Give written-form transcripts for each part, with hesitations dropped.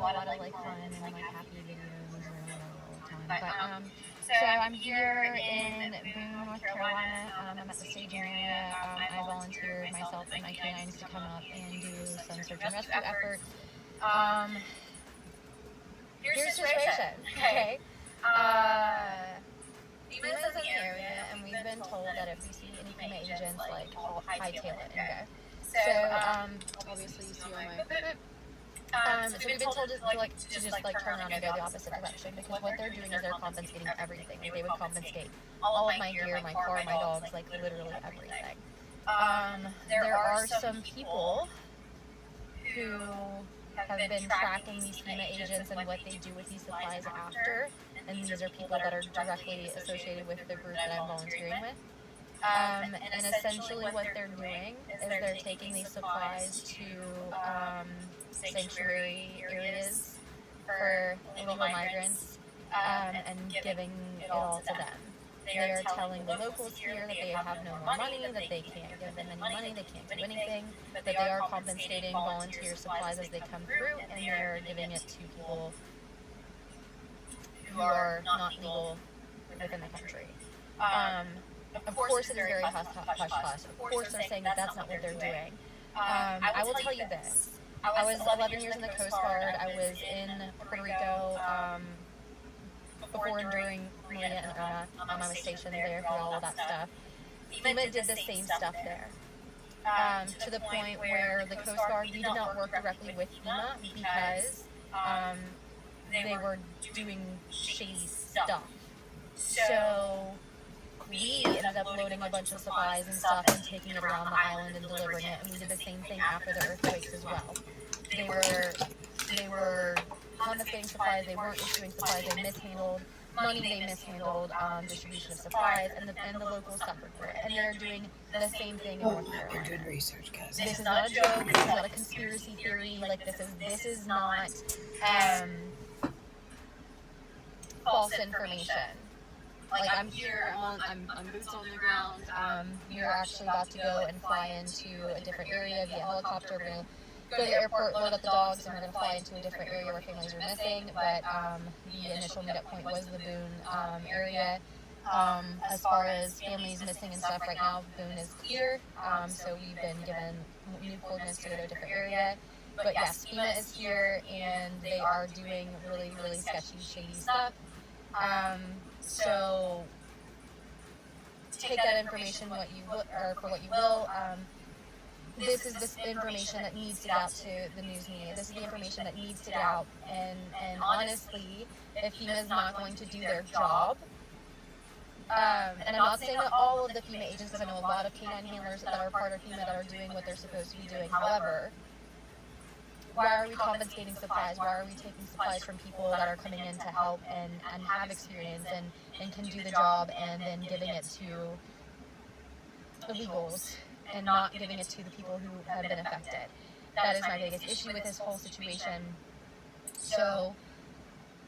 lot of like fun and like happy videos or whatever all the time. But so I'm here in Boone, North Carolina. I'm at the staging area. I volunteered myself and my canines to come up and do some search and rescue efforts. Here's the situation. Okay. FEMA's in the area, and we've been told that if we see any FEMA agents, like, hightail it and go. So, obviously you see all my equipment. So we've been told to just turn around and go the opposite direction, because what they're doing is they're confiscating everything. They would confiscate all of my gear, my car, my dogs, like literally everything. There are some people who have been tracking these FEMA agents and what they do with these supplies after, and these are people that are directly associated with the group that I'm volunteering with. And essentially what they're doing is they're taking these supplies to sanctuary areas for illegal migrants and giving it all to them. They are telling the locals here that they have no more money, that they can't give them any money, they can't do anything, but they are compensating volunteer supplies as they come through, and they're giving it to people who are not legal within the country. Of course it is very hush-hush. Of course they're saying that that's not what they're doing. I will tell you this. I was 11 years in the Coast Guard. I was in Puerto Rico before and during Maria and Irma. I was stationed there for all of that stuff. FEMA did the same stuff there. To the point where the Coast Guard, we did not work directly with FEMA because they were doing shady stuff. So we ended up loading a bunch of supplies and stuff and taking it around the island and delivering it, and we did the same thing after the earthquakes as well. They were confiscating supplies, they weren't issuing supplies, they mishandled money, they mishandled distribution of supplies, and the locals suffered for it. And they're doing the same thing in North Carolina. Good research, guys. This is not a joke, this is not a conspiracy theory, like this is not false information. Like, I'm here, I'm boots on the ground. We're actually about to go and fly into a different area via helicopter. We're going to go to the airport, load up the dogs, and we're going to fly into a different area where families are missing. But the initial meetup point was the Boone area. As far as families missing and stuff, right now Boone is clear. So we've been given new coordinates to go to a different area. But yes, FEMA is here, and they are doing really, really sketchy, shady stuff. So take that information for what you will. This is the information that needs to get out to the news media. This is the information that needs to get out. And honestly, if FEMA is not going to do their job, and I'm not saying that all of the FEMA agents, because I know a lot of canine handlers that are part of FEMA that are doing what they're supposed to be doing. However, why are we confiscating supplies? Why are we taking supplies from people that are coming in to help and have experience and can do the job, and then giving it to illegals and not giving it to the people who have been affected? That is my biggest issue with this whole situation. So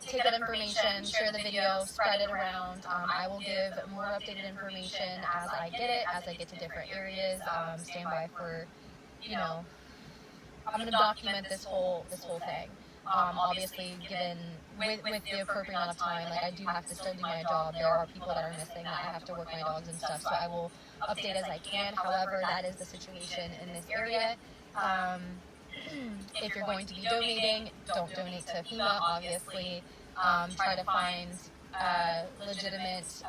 take that information, share the video, spread it around. I will give more updated information as I get it, as I get to different areas. Stand by for, I'm going to document this whole thing. Obviously, given with the appropriate amount of time, like I do have to still do my job. There are people that are missing that I have to work my dogs and stuff, so I will update as I can. However, that is the situation in this area. If you're going to be donating, don't donate to FEMA, obviously. Try to find legitimate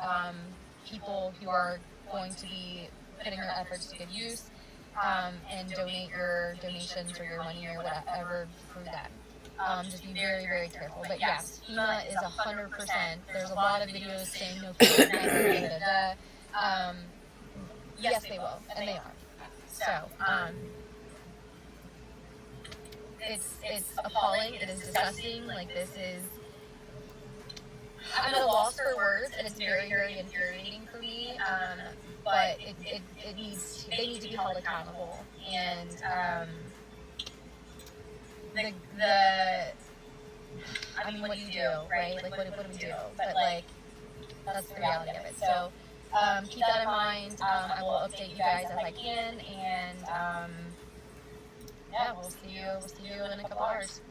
people who are going to be putting their efforts to good use. And donate your donations or your money or whatever through them. Just be very, very careful. But yes, FEMA is 100%. There's a lot of videos saying no FEMA. Yes, they will, and they are. So, it's appalling. It is disgusting. Like, this is. I'm at a loss for words, and it's very, very infuriating for me. But they need to be held accountable, and I mean, what do you do, right? Like, what do we do? But like, that's the reality of it. So keep that in mind. I will update you guys as I can, and yeah, we'll see you in a couple hours.